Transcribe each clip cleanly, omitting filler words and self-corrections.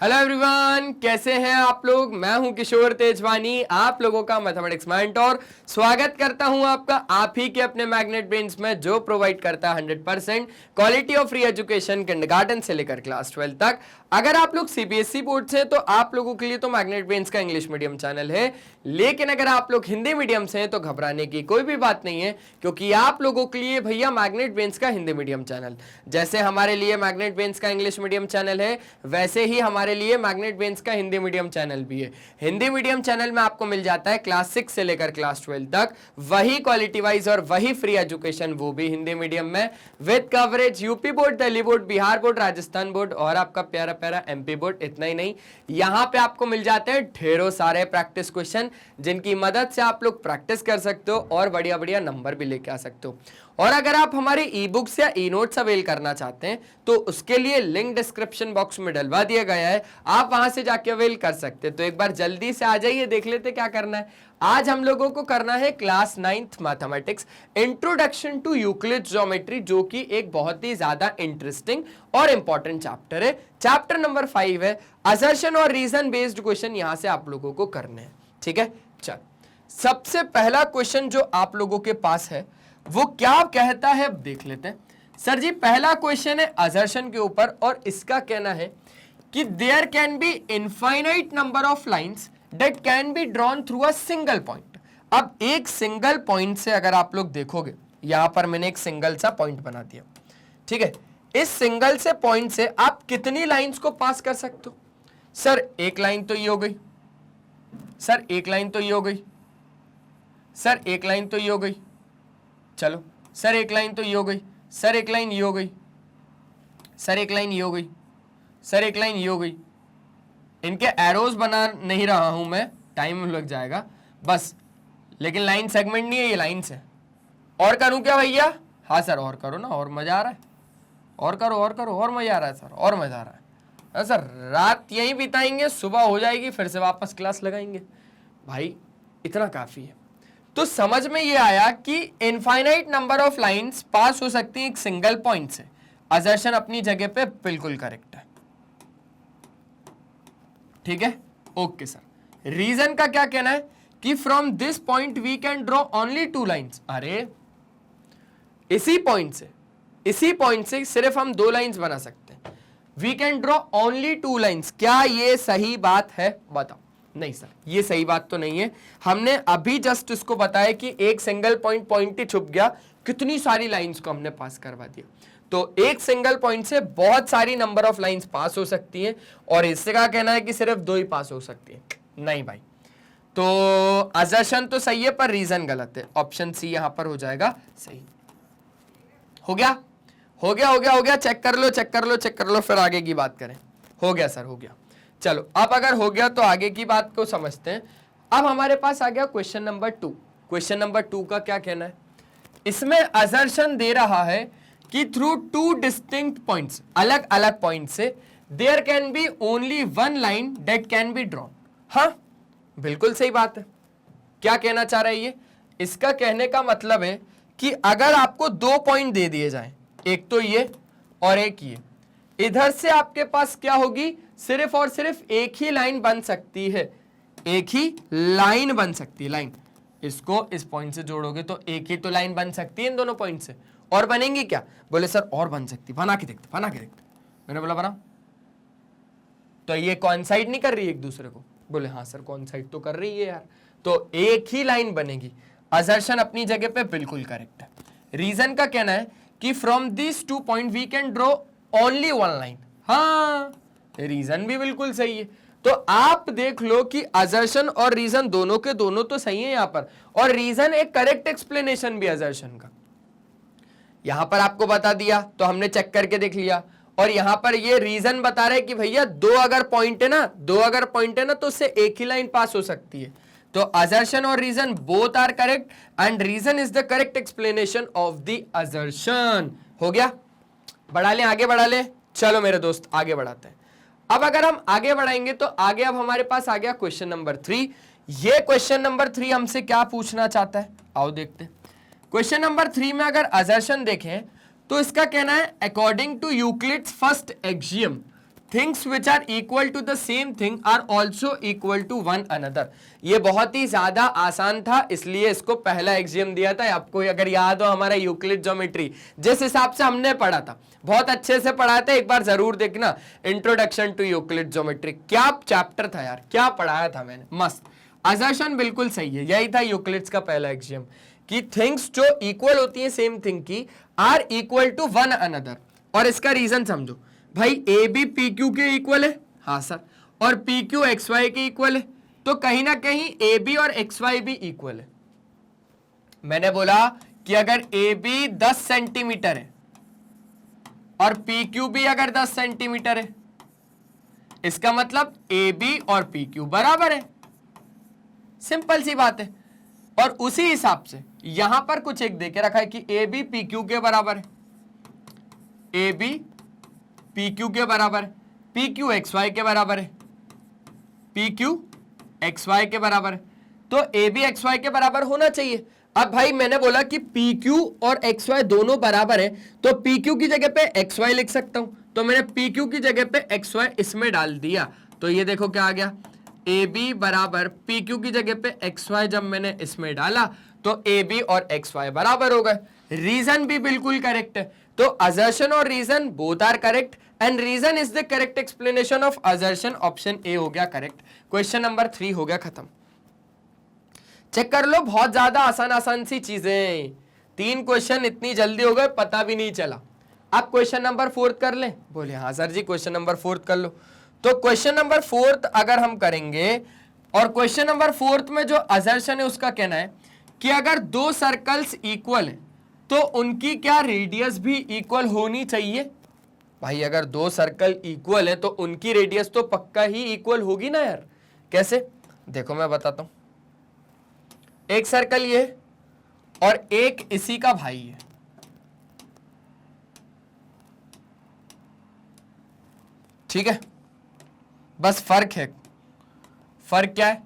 Hello everyone, कैसे हैं आप लोग। मैं हूं किशोर तेजवानी, आप लोगों का मैथमेटिक्स मेंटर। स्वागत करता हूं आपका आप ही के अपने मैग्नेट ब्रेन्स में, जो प्रोवाइड करता है 100% quality of free education kindergarten से लेकर क्लास 12 तक। अगर आप लोग सीबीएसई बोर्ड से, तो आप लोगों के लिए तो मैग्नेट ब्रेन्स का इंग्लिश मीडियम चैनल है। लेकिन अगर आप लोग हिंदी मीडियम से हैं तो घबराने की कोई भी बात नहीं है, क्योंकि आप लोगों के लिए भैया मैग्नेट ब्रेन्स का हिंदी मीडियम चैनल, जैसे हमारे लिए मैग्नेट ब्रेन्स का इंग्लिश मीडियम चैनल है, वैसे ही हमारे लिए मैग्नेट ब्रेन्स का हिंदी मीडियम चैनल भी है। हिंदी मीडियम चैनल में आपको मिल जाता है क्लास 6 से लेकर क्लास 12 तक वही क्वालिटी वाइज और वही फ्री एजुकेशन, वो भी हिंदी मीडियम में, with coverage UP board, Delhi board, Bihar board, Rajasthan board और आपका प्यारा प्यारा एमपी बोर्ड। इतना ही नहीं, यहाँ पे आपको मिल जाते हैं ढेरों सारे प्रैक्टिस क्वेश्चन, जिनकी मदद से आप लोग प्रैक्टिस कर सकते हो और बढ़िया बढ़िया नंबर भी लेके आ सकते हो। और अगर आप हमारे ई बुक्स या ई नोट्स अवेल करना चाहते हैं तो उसके लिए लिंक डिस्क्रिप्शन बॉक्स में डलवा दिया गया है, आप वहां से जाके अवेल कर सकते हैं। तो एक बार जल्दी से आ जाइए, देख लेते क्या करना है। आज हम लोगों को करना है class 9th mathematics introduction to Euclid geometry, जो कि एक बहुत ही ज्यादा इंटरेस्टिंग और इंपॉर्टेंट चैप्टर है। चैप्टर नंबर 5 है असर्शन और रीजन बेस्ड क्वेश्चन, यहां से आप लोगों को करने हैं। ठीक है, चल सबसे पहला क्वेश्चन जो आप लोगों के पास है वो क्या कहता है, अब देख लेते हैं। सर जी, पहला क्वेश्चन है असर्शन के ऊपर और इसका कहना है कि there can be infinite number of lines that can be drawn through a single point. अब एक सिंगल पॉइंट से अगर आप लोग देखोगे, यहां पर मैंने एक सिंगल सा पॉइंट बना दिया, ठीक है। इस सिंगल से पॉइंट से आप कितनी लाइंस को पास कर सकते हो? सर एक लाइन तो ये हो गई, सर एक लाइन तो ये हो गई, सर एक लाइन तो ये हो गई, चलो सर एक लाइन तो ये हो गई, सर एक लाइन ये हो गई, सर एक लाइन ये हो गई, सर एक लाइन ये हो गई। इनके एरोज बना नहीं रहा हूं मैं, टाइम लग जाएगा बस, लेकिन लाइन सेगमेंट नहीं है, ये लाइन्स है। और करूं क्या भैया? हाँ सर और करो ना, और मजा आ रहा है, और करो और करो, और मजा आ रहा है सर, और मजा आ रहा है सर। रात यहीं बिताएंगे, सुबह हो जाएगी, फिर से वापस क्लास लगाएंगे। भाई इतना काफी है। तो समझ में ये आया कि infinite number of lines pass हो सकती हैं एक सिंगल पॉइंट से। असर्शन अपनी जगह पे बिल्कुल करेक्ट है। ठीक है, ओके सर। रीजन का क्या कहना है कि from this point we can draw only 2 lines. अरे इसी पॉइंट से सिर्फ हम 2 लाइंस बना सकते हैं। We can draw only 2 lines. क्या ये सही बात है? बताओ। नहीं सर, ये सही बात तो नहीं है। हमने अभी जस्ट इसको बताया कि एक सिंगल पॉइंट ही छुप गया, कितनी सारी लाइंस को हमने पास करवा दिया। तो एक सिंगल पॉइंट से बहुत सारी नंबर ऑफ लाइंस पास हो सकती हैं, और इससे क्या कहना है कि सिर्फ 2 ही पास हो सकती हैं? नहीं भाई। तो असर्शन तो सही है पर रीजन गलत है। ऑप्शन सी यहां पर हो जाएगा सही। हो गया, हो गया, हो गया, हो गया। चेक कर लो, चेक कर लो, चेक कर लो, फिर आगे की बात करें। हो गया सर, हो गया। चलो अब अगर हो गया तो आगे की बात को समझते हैं। अब हमारे पास आ गया क्वेश्चन नंबर 2। क्वेश्चन नंबर 2 का क्या कहना है? इसमें असर्शन दे रहा है कि थ्रू 2 डिस्टिंक्ट पॉइंट्स, अलग अलग पॉइंट से, there can be only 1 line that can be drawn. हाँ बिल्कुल सही बात है। क्या कहना चाह रहा है ये? इसका कहने का मतलब है कि अगर आपको 2 पॉइंट दे दिए जाएं, एक तो ये और एक ये, इधर से आपके पास क्या होगी? सिर्फ और सिर्फ एक ही लाइन बन सकती है, एक ही लाइन बन सकती है। लाइन, इसको इस पॉइंट से जोड़ोगे तो एक ही तो लाइन बन सकती है इन दोनों पॉइंट से। और बनेंगी क्या? बोले सर और बन सकती। बना के देखते, बना के देखते। मैंने बोला बना, तो ये कॉइंसाइड नहीं कर रही एक दूसरे को? बोले हाँ सर कॉइंसाइड तो कर रही है यार। तो एक ही लाइन बनेगी। असर्शन अपनी जगह पे बिल्कुल करेक्ट है। रीजन का कहना है कि from this 2 point we can draw only 1 line. हाँ, रीजन भी बिल्कुल सही है। तो आप देख लो कि असर्शन और रीजन दोनों के दोनों तो सही है यहां पर, और रीजन एक करेक्ट एक्सप्लेनेशन भी असर्शन का। यहां पर आपको बता दिया तो हमने चेक करके देख लिया, और यहां पर ये रीजन बता रहे कि भैया 2 अगर पॉइंट है ना, तो उससे एक ही लाइन पास हो सकती है। तो असर्शन और reason both are correct, and reason is the correct explanation of the assertion. हो गया, बढ़ा लें, आगे बढ़ा लें। चलो मेरे दोस्त आगे बढ़ाते हैं। अब अगर हम आगे बढ़ाएंगे तो आगे अब हमारे पास आ गया क्वेश्चन नंबर 3। ये क्वेश्चन नंबर 3 हमसे क्या पूछना चाहता है, आओ देखते हैं। क्वेश्चन नंबर 3 में अगर असर्शन देखें तो इसका कहना है according to Euclid's first axiom things which are equal to the same thing are also equal to one another. ये बहुत ही ज्यादा आसान था, इसलिए इसको पहला एक्सियम दिया था। आपको अगर याद हो हमारा यूक्लिड ज्योमेट्री जिस हिसाब से हमने पढ़ा था, बहुत अच्छे से पढ़ाया था, एक बार जरूर देखना इंट्रोडक्शन टू यूक्लिड ज्योमेट्री। क्या चैप्टर था यार, क्या पढ़ाया था मैंने, मस्त। असर्शन बिल्कुल सही है, यही था यूक्लिड्स का पहला एक्सियम कि थिंग्स जो इक्वल होती है सेम थिंग की are equal to one another. और इसका रीजन समझो भाई, ए बी पी क्यू के इक्वल है, हाँ सर, और पी क्यू एक्स वाई के इक्वल है, तो कहीं ना कहीं ए बी और एक्स वाई भी इक्वल है। मैंने बोला कि अगर ए बी 10 सेंटीमीटर है और पी क्यू भी अगर 10 सेंटीमीटर है, इसका मतलब ए बी और पी क्यू बराबर है। सिंपल सी बात है। और उसी हिसाब से यहां पर कुछ एक देके रखा है कि ए बी पी क्यू के बराबर है, ए बी पी क्यू के बराबर है, पी क्यू एक्स वाई के बराबर है, पी क्यू एक्स वाई के बराबर है, तो ए बी एक्स वाई के बराबर होना चाहिए। अब भाई मैंने बोला कि पी क्यू और एक्स वाई दोनों बराबर है, तो पी क्यू की जगह पे एक्स वाई लिख सकता हूं, तो मैंने पी क्यू की जगह पे एक्स वाई इसमें डाल दिया, तो ये देखो क्या आ गया, ए बी बराबर पी क्यू की जगह पे एक्स वाई जब मैंने इसमें डाला तो ए बी और एक्स वाई बराबर हो गए। रीजन भी बिल्कुल करेक्ट है, तो असर्शन और reason both are correct and reason is the correct explanation of assertion. Option A हो गया करेक्ट। क्वेश्चन नंबर 3 हो गया खत्म। चेक कर लो, बहुत ज्यादा आसान आसान सी चीजें, 3 क्वेश्चन इतनी जल्दी हो गए पता भी नहीं चला। आप क्वेश्चन नंबर 4 कर ले, बोले हाँ सर जी क्वेश्चन नंबर 4 कर लो। तो क्वेश्चन नंबर 4 अगर हम करेंगे, और क्वेश्चन नंबर 4 में जो असर्शन है उसका कहना है कि अगर 2 सर्कल्स इक्वल है तो उनकी क्या रेडियस भी इक्वल होनी चाहिए। भाई अगर 2 सर्कल इक्वल है तो उनकी रेडियस तो पक्का ही इक्वल होगी ना यार। कैसे, देखो मैं बताता हूं। एक सर्कल ये और एक इसी का भाई है, ठीक है, बस फर्क है। फर्क क्या है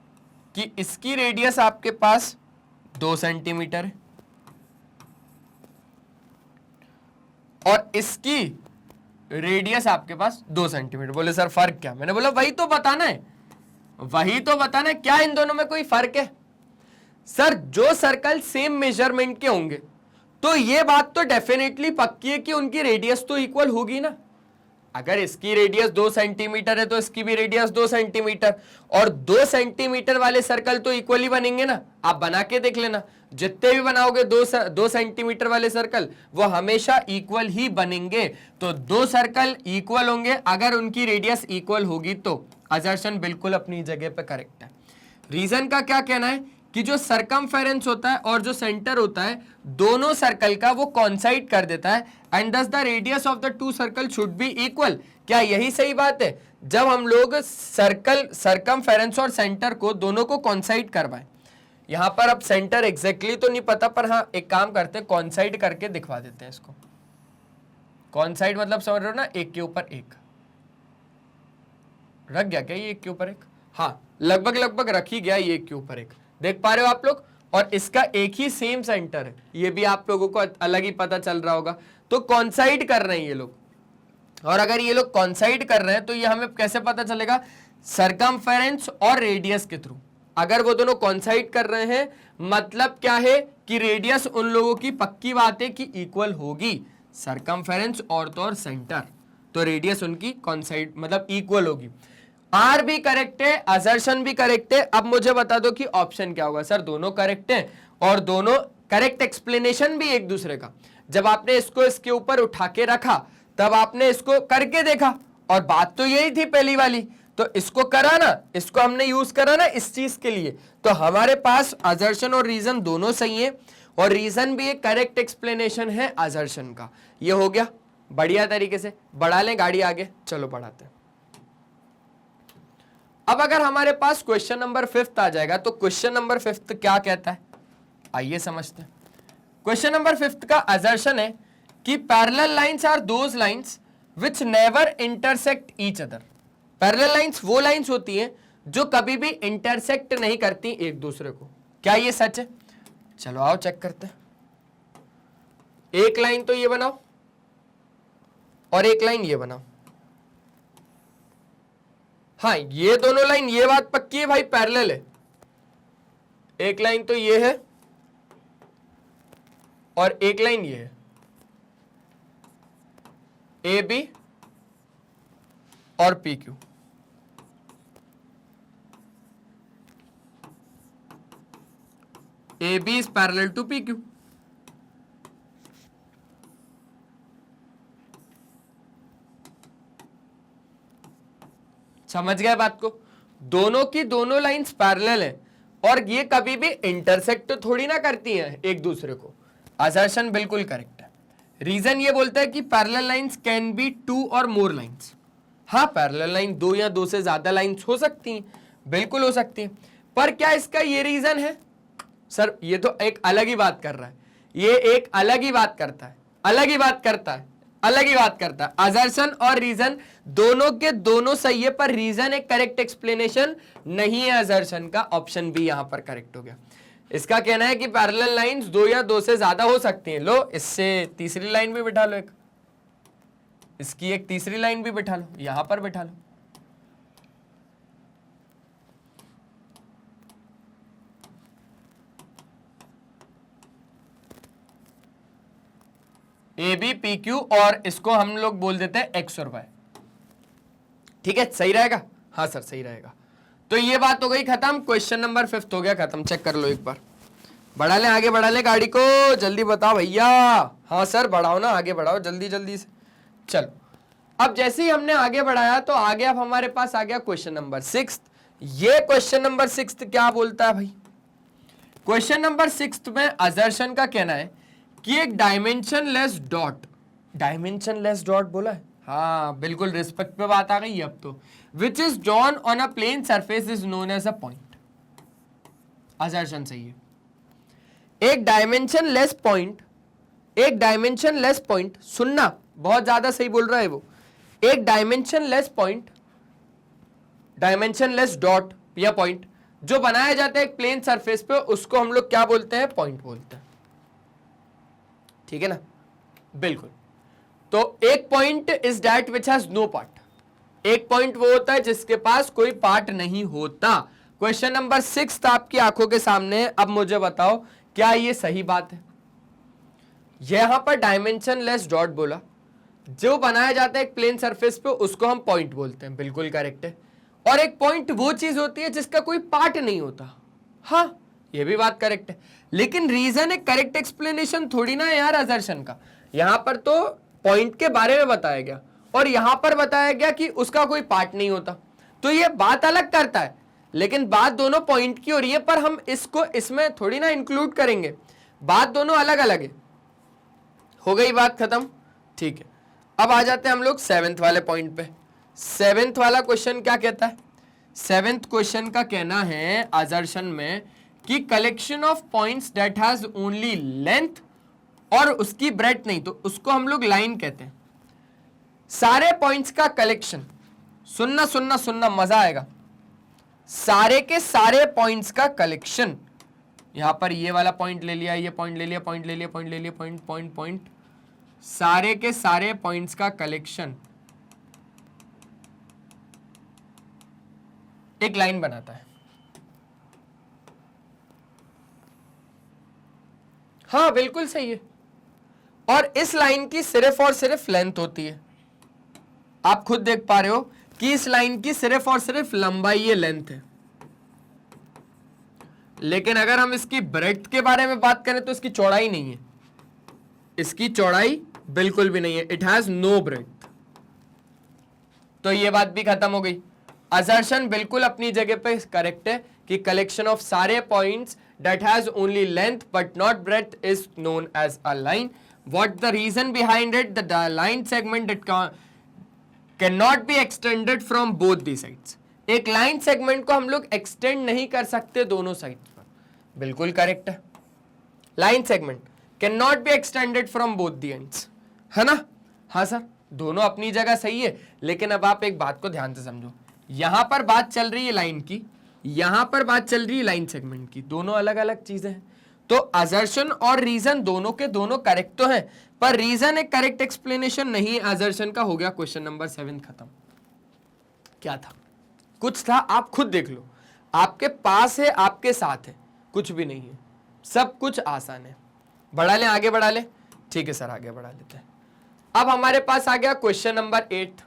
कि इसकी रेडियस आपके पास 2 सेंटीमीटर है और इसकी रेडियस आपके पास 2 सेंटीमीटर। बोले सर फर्क क्या, मैंने बोला वही तो बताना है, वही तो बताना है, क्या इन दोनों में कोई फर्क है। सर जो सर्कल सेम मेजरमेंट के होंगे तो ये बात तो डेफिनेटली पक्की है कि उनकी रेडियस तो इक्वल होगी ना। अगर इसकी रेडियस 2 सेंटीमीटर है तो इसकी भी रेडियस 2 सेंटीमीटर, और 2 सेंटीमीटर वाले सर्कल तो इक्वली बनेंगे ना। आप बना के देख लेना, जितने भी बनाओगे 2 सेंटीमीटर वाले सर्कल वो हमेशा इक्वल ही बनेंगे। तो 2 सर्कल इक्वल होंगे अगर उनकी रेडियस इक्वल होगी, तो असर्शन बिल्कुल अपनी जगह पे करेक्ट है। रीजन का क्या कहना है कि जो सरकमफेरेंस होता है और जो सेंटर होता है दोनों सर्कल का वो कॉन्साइड कर देता है, एंड दस the radius of the 2 circle should be equal. क्या यही सही बात है? जब हम लोग सर्कल सरकमफेरेंस और सेंटर को दोनों को कॉन्साइड करवाएं, यहां पर अब सेंटर एग्जैक्टली तो नहीं पता, पर हाँ एक काम करते हैं, कॉन्साइड करके दिखवा देते हैं इसको। कॉन्साइड मतलब समझ रहे हो ना, एक के ऊपर एक रख गया क्या, ये एक के ऊपर एक, हाँ लगभग लगभग रख ही गया ये एक के ऊपर एक, देख पा रहे हो आप लोग। और इसका एक ही सेम सेंटर है, ये भी आप लोगों को अलग ही पता चल रहा होगा। तो कॉन्साइड कर रहे हैं ये लोग, और अगर ये लोग कॉन्साइड कर रहे हैं तो ये हमें कैसे पता चलेगा? सरकमफेरेंस और रेडियस के थ्रू। अगर वो दोनों कॉन्साइड कर रहे हैं मतलब क्या है कि रेडियस उन लोगों की पक्की बात है कि इक्वल होगी, सरकमफेरेंस और तो और सेंटर, तो रेडियस उनकी कॉन्साइड मतलब इक्वल होगी। आर भी करेक्ट है, असर्शन भी करेक्ट है। अब मुझे बता दो कि ऑप्शन क्या होगा। सर दोनों करेक्ट है और दोनों करेक्ट एक्सप्लेनेशन भी एक दूसरे का। जब आपने इसको इसके ऊपर उठा के रखा तब आपने इसको करके देखा, और बात तो यही थी पहली वाली, तो इसको करा ना, इसको हमने यूज करा ना इस चीज के लिए, तो हमारे पास असर्शन और रीजन दोनों सही है, और रीजन भी एक करेक्ट एक्सप्लेनेशन है असर्शन का। ये हो गया बढ़िया तरीके से। बढ़ा लें गाड़ी आगे, चलो बढ़ाते हैं। अब अगर हमारे पास क्वेश्चन नंबर 5 आ जाएगा, तो क्वेश्चन नंबर 5 क्या कहता है आइए समझते हैं। क्वेश्चन नंबर 5 का असर्शन है कि parallel lines are those lines which never intersect each other. Parallel lines वो लाइंस होती हैं जो कभी भी इंटरसेक्ट नहीं करती एक दूसरे को। क्या ये सच है? चलो आओ चेक करते हैं। एक लाइन तो ये बनाओ और एक लाइन ये बनाओ, हाँ, ये दोनों लाइन, ये बात पक्की है भाई, पैरेलल है। एक लाइन तो ये है और एक लाइन ये है, ए बी और P Q. A B is parallel to P Q. समझ गए बात को? दोनों की दोनों लाइंस पैरेलल हैं और ये कभी भी इंटरसेक्ट तो थोड़ी ना करती हैं एक दूसरे को। असर्शन बिल्कुल करेक्ट है। रीजन ये बोलता है कि parallel lines can be two और मोर लाइंस। हाँ, पैरेलल लाइन दो या दो से ज्यादा लाइंस हो सकती हैं, बिल्कुल हो सकती हैं, पर क्या इसका ये रीजन है? सर ये तो एक अलग ही बात कर रहा है, ये एक अलग ही बात करता है, अलग ही बात करता है, अलग ही बात करता है। असर्शन और रीजन दोनों के दोनों सही है, पर रीजन एक करेक्ट एक्सप्लेनेशन नहीं है असर्शन का। ऑप्शन बी यहां पर करेक्ट हो गया। इसका कहना है कि पैरेलल लाइंस दो या दो से ज्यादा हो सकती हैं। लो, इससे तीसरी लाइन भी बिठा लो, एक इसकी एक तीसरी लाइन भी बिठा लो, यहां पर बिठा लो। ए बी पी क्यू, और इसको हम लोग बोल देते हैं एक्स और वाई। ठीक है, सही रहेगा? हाँ सर, सही रहेगा। तो ये बात हो गई खत्म। क्वेश्चन नंबर 5 हो गया खत्म। चेक कर लो एक बार, बढ़ा ले, आगे बढ़ा ले गाड़ी को, जल्दी बताओ भैया। हाँ सर, बढ़ाओ ना, आगे बढ़ाओ जल्दी जल्दी से। चलो, अब जैसे ही हमने आगे बढ़ाया तो आगे अब हमारे पास आ गया क्वेश्चन नंबर 6। ये क्वेश्चन नंबर 6 क्या बोलता है भाई? क्वेश्चन नंबर 6 में असर्शन का कहना है कि एक डायमेंशनलेस डॉट, डायमेंशनलेस डॉट बोला है, हाँ बिल्कुल, रिस्पेक्ट पे बात आ गई अब तो, which is drawn on a plane surface is known as a point. Assertion सही है। एक डायमेंशनलेस पॉइंट, एक डायमेंशनलेस पॉइंट, सुनना बहुत ज्यादा सही बोल रहा है वो। एक डायमेंशनलेस पॉइंट, डायमेंशनलेस डॉट या पॉइंट जो बनाया जाता है एक प्लेन सरफेस पे, उसको हम लोग क्या बोलते हैं? पॉइंट बोलते हैं। ठीक है ना? बिल्कुल। तो एक point is that which has no part. एक पॉइंट वो होता है जिसके पास कोई पार्ट नहीं होता। क्वेश्चन नंबर 6 आपकी आंखों के सामने है। अब मुझे बताओ, क्या ये सही बात है? यहां पर डायमेंशनलेस डॉट बोला, जो बनाया जाता है एक प्लेन सरफेस पे, उसको हम पॉइंट बोलते हैं। बिल्कुल करेक्ट है। और एक पॉइंट वो चीज होती है जिसका कोई पार्ट नहीं होता। हाँ, ये भी बात करेक्ट है, लेकिन रीजन एक करेक्ट एक्सप्लेनेशन थोड़ी ना है यार असर्शन का। यहां पर तो पॉइंट के बारे में बताया गया और यहां पर बताया गया कि उसका कोई पार्ट नहीं होता, तो ये बात अलग करता है, लेकिन बात दोनों पॉइंट की हो रही है, पर हम इसको इसमें थोड़ी ना इंक्लूड करेंगे। बात दोनों अलग अलग है। हो गई बात खत्म? ठीक है, अब आ जाते हैं हम लोग 7th वाले पॉइंट पे। 7th वाला क्वेश्चन क्या कहता है? 7th क्वेश्चन का कहना है असर्शन में कि collection of points that has only length और उसकी ब्रेड्थ नहीं, तो उसको हम लोग लाइन कहते हैं। सारे पॉइंट्स का कलेक्शन, सुनना सुनना सुनना, मजा आएगा। सारे के सारे पॉइंट्स का कलेक्शन, यहां पर ये वाला पॉइंट ले लिया, ये पॉइंट ले लिया, पॉइंट ले लिया, पॉइंट ले लिया, पॉइंट पॉइंट पॉइंट, सारे के सारे पॉइंट्स का कलेक्शन एक लाइन बनाता है। हाँ बिल्कुल सही है। और इस लाइन की सिर्फ और सिर्फ लेंथ होती है। आप खुद देख पा रहे हो कि इस लाइन की सिर्फ और सिर्फ लंबाई, ये लेंथ है। लेकिन अगर हम इसकी ब्रेड्थ के बारे में बात करें तो इसकी चौड़ाई नहीं है, इसकी चौड़ाई बिल्कुल भी नहीं है। It has no breadth. तो ये बात भी खत्म हो गई। असर्शन बिल्कुल अपनी जगह पे करेक्ट है कि कलेक्शन ऑफ सारे points that has only length but not breadth is known as a line. What the reason behind it? The line segment that cannot be extended from both the sides. एक line segment को हम लोग extend नहीं कर सकते दोनों side पर। बिल्कुल करेक्ट है। Line segment can not be extended from both the ends, है ना? हाँ सर, दोनों अपनी जगह सही है, लेकिन अब आप एक बात को ध्यान से समझो। यहां पर बात चल रही है लाइन की, यहां पर बात चल रही है लाइन सेगमेंट की, दोनों अलग अलग चीजें हैं। तो असर्शन और रीजन दोनों के दोनों करेक्ट तो हैं, पर रीजन एक करेक्ट एक्सप्लेनेशन नहीं है असर्शन का। हो गया क्वेश्चन नंबर 7 खत्म। क्या था? कुछ था, आप खुद देख लो, आपके पास है, आपके साथ है, कुछ भी नहीं है, सब कुछ आसान है। बढ़ा लें, आगे बढ़ा लें, ठीक है सर आगे बढ़ा लेते हैं। अब हमारे पास आ गया क्वेश्चन नंबर 8,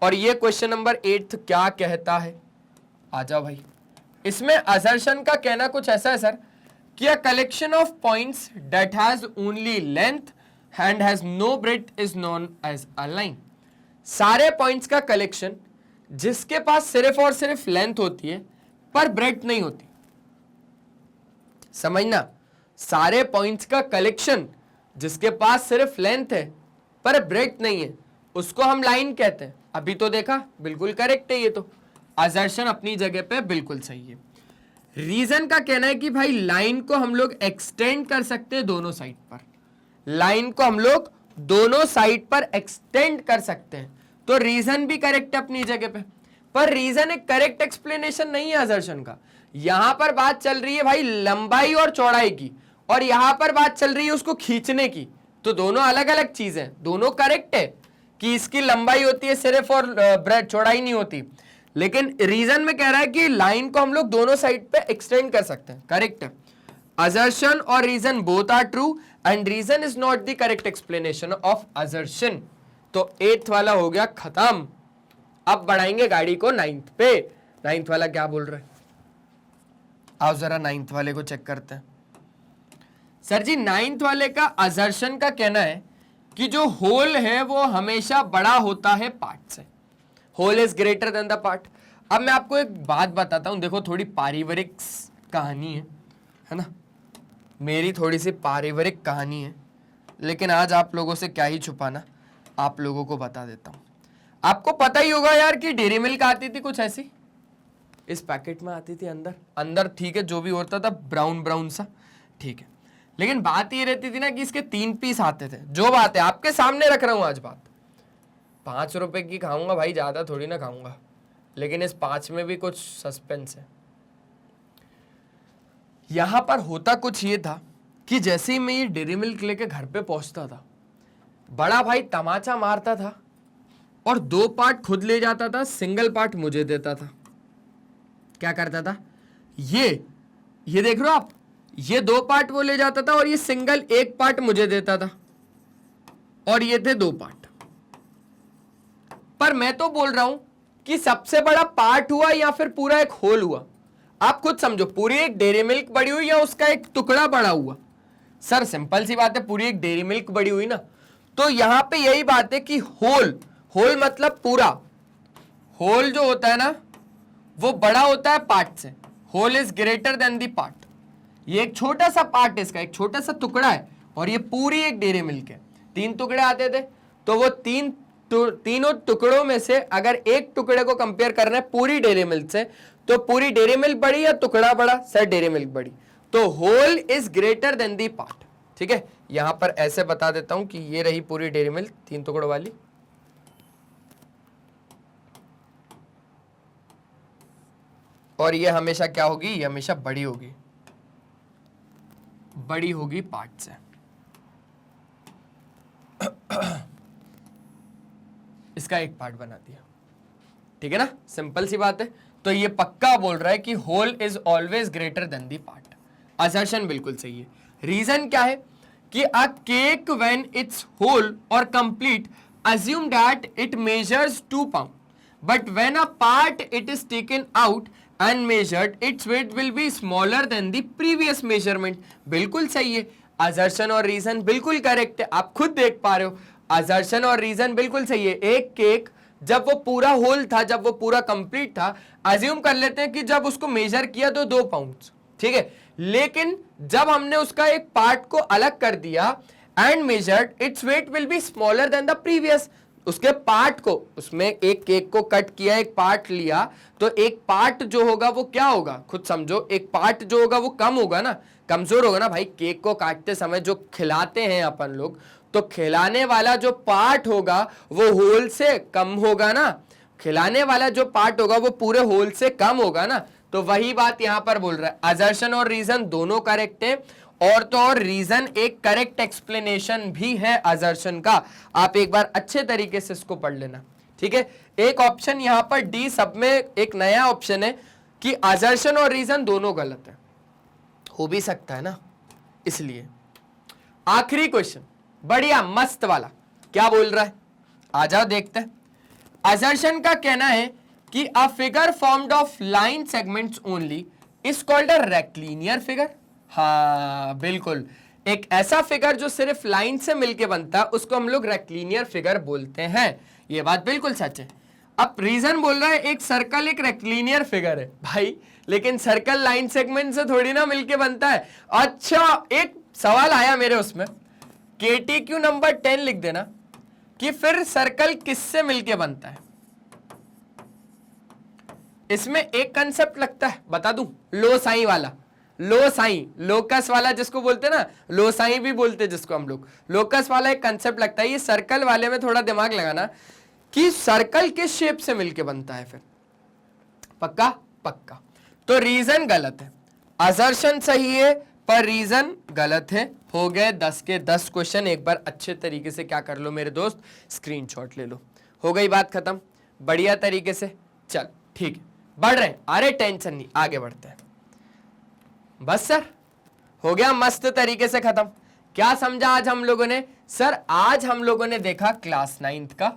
और ये क्वेश्चन नंबर 8 क्या कहता है, आ जाओ भाई। इसमें असर्शन का कहना कुछ ऐसा है सर कि a collection of points that has only length and has no breadth is known as a line. सारे पॉइंट्स का कलेक्शन जिसके पास सिर्फ और सिर्फ लेंथ होती है पर ब्रेड्थ नहीं होती, समझना, सारे पॉइंट्स का कलेक्शन जिसके पास सिर्फ लेंथ है पर ब्रेड्थ नहीं है, उसको हम लाइन कहते हैं। अभी तो देखा, बिल्कुल करेक्ट है ये तो, असर्शन अपनी जगह पे बिल्कुल सही है। रीजन का कहना है कि भाई लाइन को हम लोग एक्सटेंड कर सकते हैं दोनों साइड पर, लाइन को हम लोग दोनों साइड पर एक्सटेंड कर सकते हैं, तो रीजन भी करेक्ट है अपनी जगह पे। पर रीजन एक करेक्ट एक्सप्लेनेशन नहीं है असर्शन का। यहां पर बात चल रही है भाई लंबाई और चौड़ाई की, और यहां पर बात चल रही है उसको खींचने की, तो दोनों अलग अलग चीजें, दोनों करेक्ट है कि इसकी लंबाई होती है सिर्फ और ब्रेड चौड़ाई नहीं होती, लेकिन रीजन में कह रहा है कि लाइन को हम लोग दोनों साइड पे एक्सटेंड कर सकते हैं, करेक्ट है। असर्शन और reason both are true and reason is not the correct explanation of assertion. तो 8th वाला हो गया खत्म। अब बढ़ाएंगे गाड़ी को 9th पे। 9th वाला क्या बोल रहा है, आओ जरा 9th वाले को चेक करते हैं। सर जी 9th वाले का असर्शन का कहना है कि जो होल है वो हमेशा बड़ा होता है पार्ट से, whole is greater than the part. अब मैं आपको एक बात बताता हूं, देखो थोड़ी पारिवारिक कहानी है ना, मेरी थोड़ी सी पारिवारिक कहानी है, लेकिन आज आप लोगों से क्या ही छुपाना, आप लोगों को बता देता हूं। आपको पता ही होगा यार कि डेयरी मिल्क आती थी कुछ ऐसी, इस पैकेट में आती थी, अंदर अंदर ठीक है जो भी होता था ब्राउन ब्राउन सा, ठीक है, लेकिन बात ये रहती थी ना कि इसके 3 पीस आते थे। जो बात है आपके सामने रख रहा हूं आज बात, 5 रुपए की खाऊंगा भाई, ज्यादा थोड़ी ना खाऊंगा, लेकिन इस 5 में भी कुछ सस्पेंस है। यहां पर होता कुछ ये था कि जैसे ही मैं ये डेयरी मिल्क लेके घर पे पहुंचता था, बड़ा भाई तमाचा मारता था और 2 पार्ट खुद ले जाता था, सिंगल पार्ट मुझे देता था। क्या करता था, ये देख रहे हो आप, ये 2 पार्ट वो ले जाता था और ये सिंगल 1 पार्ट मुझे देता था, और ये थे 2 पार्ट। पर मैं तो बोल रहा हूं कि सबसे बड़ा पार्ट हुआ या फिर पूरा एक होल हुआ, आप खुद समझो, पूरी एक डेयरी मिल्क बड़ी हुई या उसका एक टुकड़ा बड़ा हुआ। सर सिंपल सी बात है, पूरी एक डेयरी मिल्क बड़ी हुई ना, तो यहां पे यही बात है कि होल मतलब पूरा, होल जो होता है ना वो बड़ा होता है पार्ट से, whole is greater than the part. ये एक छोटा सा पार्ट है, इसका एक छोटा सा टुकड़ा है, और ये पूरी एक डेयरी मिल्क है। 3 टुकड़े आते थे, तो वो तीनों टुकड़ों में से अगर एक टुकड़े को कंपेयर करना है पूरी डेयरी मिल्क से, तो पूरी डेयरी मिल्क बड़ी या टुकड़ा बड़ा, सर डेयरी मिल्क बड़ी, तो whole is greater than the part. ठीक है, यहां पर ऐसे बता देता हूं कि ये रही पूरी डेयरी मिल्क 3 टुकड़ों वाली, और ये हमेशा क्या होगी, ये हमेशा बड़ी होगी, बड़ी होगी पार्ट से। इसका एक पार्ट बना दिया, ठीक है ना, सिंपल सी बात है। तो ये पक्का बोल रहा है कि whole is always greater than the part. Assertion बिल्कुल सही है। रीजन क्या है कि a cake when it's whole और complete assume that it measures 2 pounds, but when a part it is taken out and measured, its weight will be smaller than the previous measurement। बिल्कुल सही है, assertion और reason बिल्कुल correct है, आप खुद देख पा रहे हो, assertion और reason बिल्कुल सही है। एक केक जब वो पूरा होल था, जब वो पूरा कंप्लीट था, अज्यूम कर लेते हैं कि जब उसको मेजर किया तो 2 पाउंड, ठीक है, लेकिन जब हमने उसका एक पार्ट को अलग कर दिया and measured, its weight will be smaller than the previous. उसके पार्ट को, उसमें एक केक को कट किया, एक पार्ट लिया, तो एक पार्ट जो होगा वो क्या होगा, खुद समझो, एक पार्ट जो होगा वो कम होगा ना, कमजोर होगा ना भाई। केक को काटते समय जो खिलाते हैं अपन लोग, तो खिलाने वाला जो पार्ट होगा वो होल से कम होगा ना, खिलाने वाला जो पार्ट होगा वो पूरे होल से कम होगा ना। तो वही बात यहां पर बोल रहा है, असर्शन और रीजन दोनों करेक्ट है, और तो और रीजन एक करेक्ट एक्सप्लेनेशन भी है असर्शन का। आप एक बार अच्छे तरीके से इसको पढ़ लेना, ठीक है, एक ऑप्शन यहां पर डी सब में एक नया ऑप्शन है कि असर्शन और रीजन दोनों गलत है, हो भी सकता है ना, इसलिए। आखिरी क्वेश्चन बढ़िया मस्त वाला, क्या बोल रहा है, आ जाओ देखते हैं। असर्शन का कहना है कि a figure formed of line segments only is called a rectilinear figure. हाँ बिल्कुल, एक ऐसा फिगर जो सिर्फ लाइन से मिलके बनता है उसको हम लोग रेक्टिलिनियर फिगर बोलते हैं, ये बात बिल्कुल सच है। अब रीजन बोल रहा है एक सर्कल एक रेक्टिलिनियर फिगर है, भाई लेकिन सर्कल लाइन सेगमेंट से थोड़ी ना मिलके बनता है। अच्छा, एक सवाल आया मेरे उसमें, KTQ नंबर 10 लिख देना कि फिर सर्कल किससे मिलके बनता है। इसमें एक कंसेप्ट लगता है, बता दूं, लोसाई वाला, लोसाई लोकस वाला जिसको बोलते हैं ना, लोसाई भी बोलते हैं जिसको हम लोग, लोकस वाला एक कंसेप्ट लगता है। ये सर्कल वाले में थोड़ा दिमाग लगाना कि सर्कल किस शेप से मिलके बनता है फिर, पक्का पक्का। तो रीजन गलत है, असर्शन सही है पर रीजन गलत है। हो गए 10 के 10 क्वेश्चन, एक बार अच्छे तरीके से क्या कर लो मेरे दोस्त, स्क्रीनशॉट ले लो, हो गई बात खत्म बढ़िया तरीके से। चल ठीक है, बढ़ रहे हैं, अरे टेंशन नहीं, आगे बढ़ते हैं। बस सर हो गया मस्त तरीके से खत्म। क्या समझा आज हम लोगों ने? सर आज हम लोगों ने देखा क्लास 9th का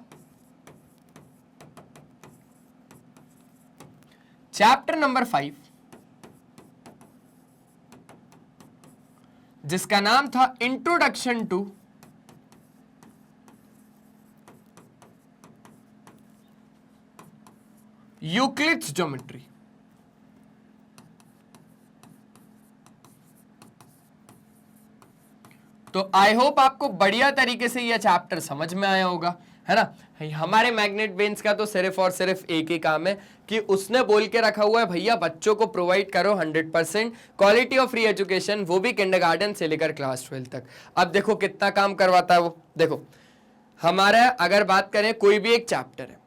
चैप्टर नंबर 5 जिसका नाम था इंट्रोडक्शन टू यूक्लिड्स ज्योमेट्री। तो आई होप आपको बढ़िया तरीके से यह चैप्टर समझ में आया होगा, है ना। हमारे मैग्नेट बेंस का तो सिर्फ और सिर्फ एक ही काम है कि उसने बोल के रखा हुआ है भैया बच्चों को प्रोवाइड करो 100% क्वालिटी ऑफ फ्री एजुकेशन, वो भी किंडरगार्टन से लेकर क्लास 12 तक। अब देखो कितना काम करवाता है वो। देखो हमारा अगर बात करें कोई भी एक चैप्टर है,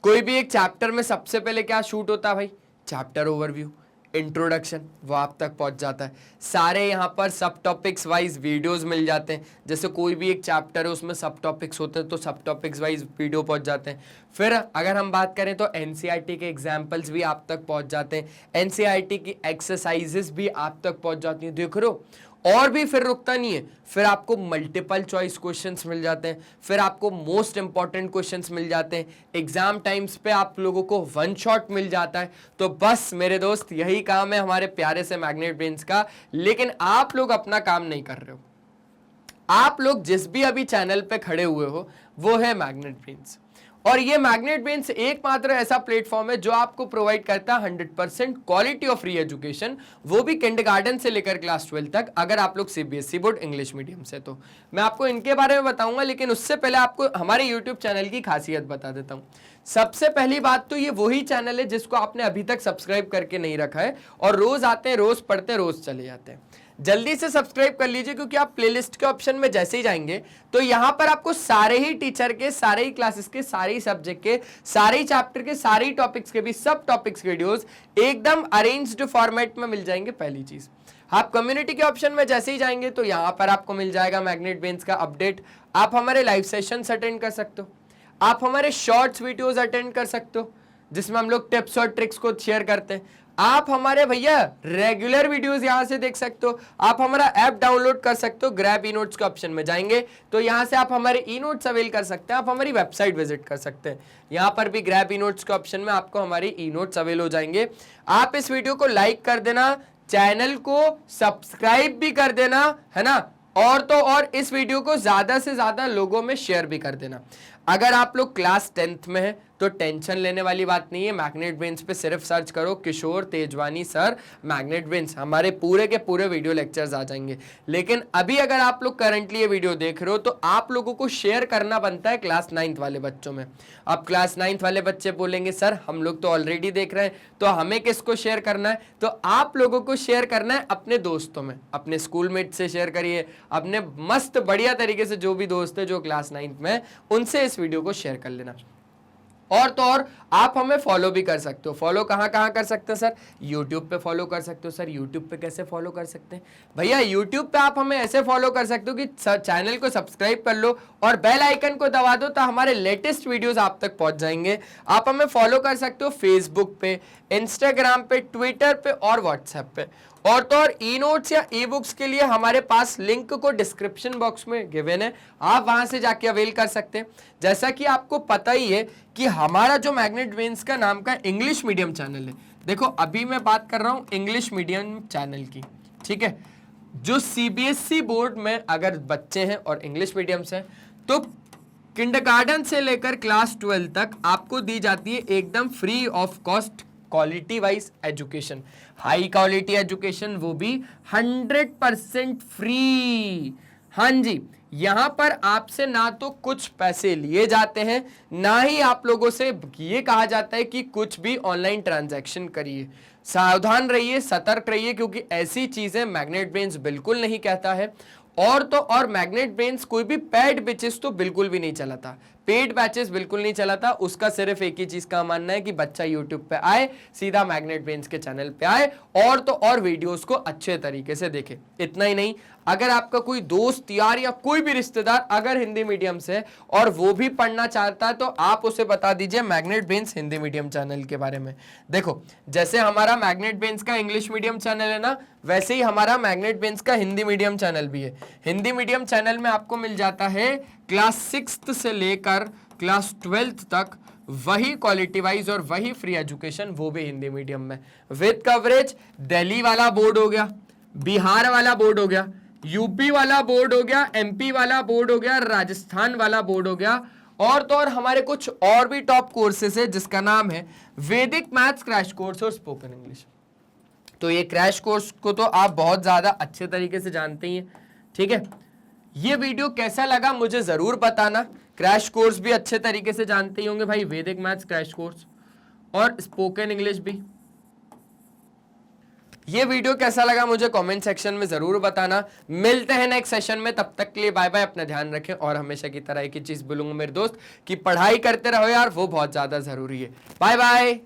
कोई भी एक चैप्टर में सबसे पहले क्या शूट होता है भाई, चैप्टर ओवरव्यू, इंट्रोडक्शन, वो आप तक पहुंच जाता है। सारे यहाँ पर सब टॉपिक्स वाइज वीडियोस मिल जाते हैं, जैसे कोई भी एक चैप्टर है उसमें सब टॉपिक्स होते हैं तो सब टॉपिक्स वाइज वीडियो पहुंच जाते हैं। फिर अगर हम बात करें तो एनसीईआरटी के एग्जाम्पल्स भी आप तक पहुंच जाते हैं, एनसीईआरटी की एक्सरसाइजेस भी आप तक पहुंच जाती हैं। देख रहे हो, और भी फिर रुकता नहीं है, फिर आपको मल्टीपल चॉइस क्वेश्चंस मिल जाते हैं, फिर आपको मोस्ट इंपॉर्टेंट क्वेश्चंस मिल जाते हैं, एग्जाम टाइम्स पे आप लोगों को वन शॉट मिल जाता है। तो बस मेरे दोस्त यही काम है हमारे प्यारे से मैग्नेट ब्रेन्स का, लेकिन आप लोग अपना काम नहीं कर रहे हो। आप लोग जिस भी अभी चैनल पे खड़े हुए हो वो है मैग्नेट ब्रेन्स, और ये मैग्नेट ब्रेन्स एकमात्र ऐसा प्लेटफॉर्म है जो आपको प्रोवाइड करता है 100% क्वालिटी ऑफ फ्री एजुकेशन, वो भी किंडरगार्टन से लेकर क्लास 12 तक। अगर आप लोग सीबीएसई बोर्ड इंग्लिश मीडियम से, तो मैं आपको इनके बारे में बताऊंगा, लेकिन उससे पहले आपको हमारे यूट्यूब चैनल की खासियत बता देता हूं। सबसे पहली बात तो ये वही चैनल है जिसको आपने अभी तक सब्सक्राइब करके नहीं रखा है, और रोज आते हैं, रोज पढ़ते हैं, रोज चले जाते हैं। जल्दी से सब्सक्राइब कर लीजिए, क्योंकि आप प्लेलिस्ट के ऑप्शन में जैसे ही जाएंगे तो यहां पर आपको सारे ही टीचर के, सारे ही क्लासेस के, सारे ही सब्जेक्ट के, सारे ही चैप्टर के, सारे ही टॉपिक्स के भी सब टॉपिक्स वीडियोस एकदम अरेंज्ड फॉर्मेट में मिल जाएंगे। पहली चीज, आप कम्युनिटी के ऑप्शन में जैसे ही जाएंगे तो यहां पर आपको मिल जाएगा मैग्नेट ब्रेन्स का अपडेट। आप हमारे लाइव सेशंस अटेंड कर सकते हो, आप हमारे शॉर्ट्स वीडियोस अटेंड कर सकते हो जिसमें हम लोग टिप्स और ट्रिक्स को शेयर करते हैं। आप हमारे भैया रेगुलर वीडियोस यहां से देख सकते हो, आप हमारा ऐप डाउनलोड कर सकते हो। ग्रैब ई नोट्स के ऑप्शन में जाएंगे तो यहां से आप हमारे ई नोट्स अवेल कर सकते हैं, आप हमारी वेबसाइट विजिट कर सकते हैं। यहां पर भी ग्रैब ई नोट्स के ऑप्शन में आपको हमारी ई नोट्स अवेल हो जाएंगे। आप इस वीडियो को लाइक कर देना, चैनल को सब्सक्राइब भी कर देना, है ना, और तो और इस वीडियो को ज्यादा से ज्यादा लोगों में शेयर भी कर देना। अगर आप लोग क्लास 10th में हैं तो टेंशन लेने वाली बात नहीं है, मैग्नेट ब्रेन्स पे सिर्फ सर्च करो किशोर तेजवानी सर मैग्नेट ब्रेन्स, हमारे पूरे के पूरे वीडियो लेक्चर्स आ जाएंगे। लेकिन अभी अगर आप लोग करंटली ये वीडियो देख रहे हो तो आप लोगों को शेयर करना बनता है क्लास 9th वाले बच्चों में। अब क्लास 9th वाले बच्चे बोलेंगे सर हम लोग तो ऑलरेडी देख रहे हैं, तो हमें किसको शेयर करना है? तो आप लोगों को शेयर करना है अपने दोस्तों में, अपने स्कूलमेट से शेयर करिए, अपने मस्त बढ़िया तरीके से जो भी दोस्त है जो क्लास 9th में, उनसे इस वीडियो को शेयर कर लेना। और तो और आप हमें फॉलो भी कर सकते हो। फॉलो कहाँ कहाँ कर सकते हैं सर? यूट्यूब पे फॉलो कर सकते हो। सर यूट्यूब पे कैसे फॉलो कर सकते हैं? भैया यूट्यूब पे आप हमें ऐसे फॉलो कर सकते हो कि चैनल को सब्सक्राइब कर लो और बेल आइकन को दबा दो, तो हमारे लेटेस्ट वीडियोस आप तक पहुंच जाएंगे। आप हमें फॉलो कर सकते हो फेसबुक पे, इंस्टाग्राम पे, ट्विटर पे और व्हाट्सएप पे। और तो और ई नोट्स या ई बुक्स के लिए हमारे पास लिंक को डिस्क्रिप्शन बॉक्स में गिवन है, आप वहां से जाके अवेल कर सकते हैं। जैसा कि आपको पता ही है कि हमारा जो मैग्नेट ब्रेन्स का नाम का इंग्लिश मीडियम चैनल है, देखो अभी मैं बात कर रहा हूं इंग्लिश मीडियम चैनल की, ठीक है। जो सीबीएसई बोर्ड में अगर बच्चे हैं और इंग्लिश मीडियम से हैं, तो किंडरगार्टन से लेकर क्लास 12 तक आपको दी जाती है एकदम free of cost quality wise education, high quality education, वो भी 100% फ्री। हाँ जी, यहां पर आपसे ना तो कुछ पैसे लिए जाते हैं, ना ही आप लोगों से ये कहा जाता है कि कुछ भी ऑनलाइन ट्रांजैक्शन करिए। सावधान रहिए, सतर्क रहिए, क्योंकि ऐसी चीजें मैग्नेट ब्रेन्स बिल्कुल नहीं कहता है। और तो और मैग्नेट ब्रेन्स कोई भी पेड बैचेस तो बिल्कुल भी नहीं चलाता, पेड बैचेस बिल्कुल नहीं चलाता। उसका सिर्फ एक ही चीज का मानना है कि बच्चा यूट्यूब पे आए, सीधा मैग्नेट ब्रेन्स के चैनल पे आए और तो और वीडियोस को अच्छे तरीके से देखे। इतना ही नहीं, अगर आपका कोई दोस्त यार या कोई भी रिश्तेदार अगर हिंदी मीडियम से और वो भी पढ़ना चाहता है, तो आप उसे बता दीजिए magnet brains Hindi medium channel के बारे में। देखो जैसे हमारा मैग्नेट ब्रेन्स का इंग्लिश मीडियम चैनल है ना, वैसे ही हमारा मैग्नेट ब्रेन्स का हिंदी मीडियम चैनल भी है। हिंदी मीडियम चैनल में आपको मिल जाता है क्लास 6 से लेकर क्लास 12 तक वही क्वालिटी वाइज और वही फ्री एजुकेशन, वो भी हिंदी मीडियम में विद कवरेज। दिल्ली वाला बोर्ड हो गया, बिहार वाला बोर्ड हो गया, यूपी वाला बोर्ड हो गया, एमपी वाला बोर्ड हो गया, राजस्थान वाला बोर्ड हो गया, और तो और हमारे कुछ और भी टॉप कोर्सेस है जिसका नाम है वैदिक मैथ्स क्रैश कोर्स और स्पोकन इंग्लिश। तो ये क्रैश कोर्स को तो आप बहुत ज्यादा अच्छे तरीके से जानते ही हैं, ठीक है। ये वीडियो कैसा लगा मुझे जरूर बताना। क्रैश कोर्स भी अच्छे तरीके से जानते ही होंगे भाई, वैदिक मैथ्स क्रैश कोर्स और स्पोकन इंग्लिश भी। ये वीडियो कैसा लगा मुझे कमेंट सेक्शन में जरूर बताना। मिलते हैं नेक्स्ट सेशन में, तब तक के लिए बाय बाय, अपना ध्यान रखें। और हमेशा की तरह एक ही चीज बोलूंगा मेरे दोस्त कि पढ़ाई करते रहो यार, वो बहुत ज्यादा जरूरी है। Bye bye.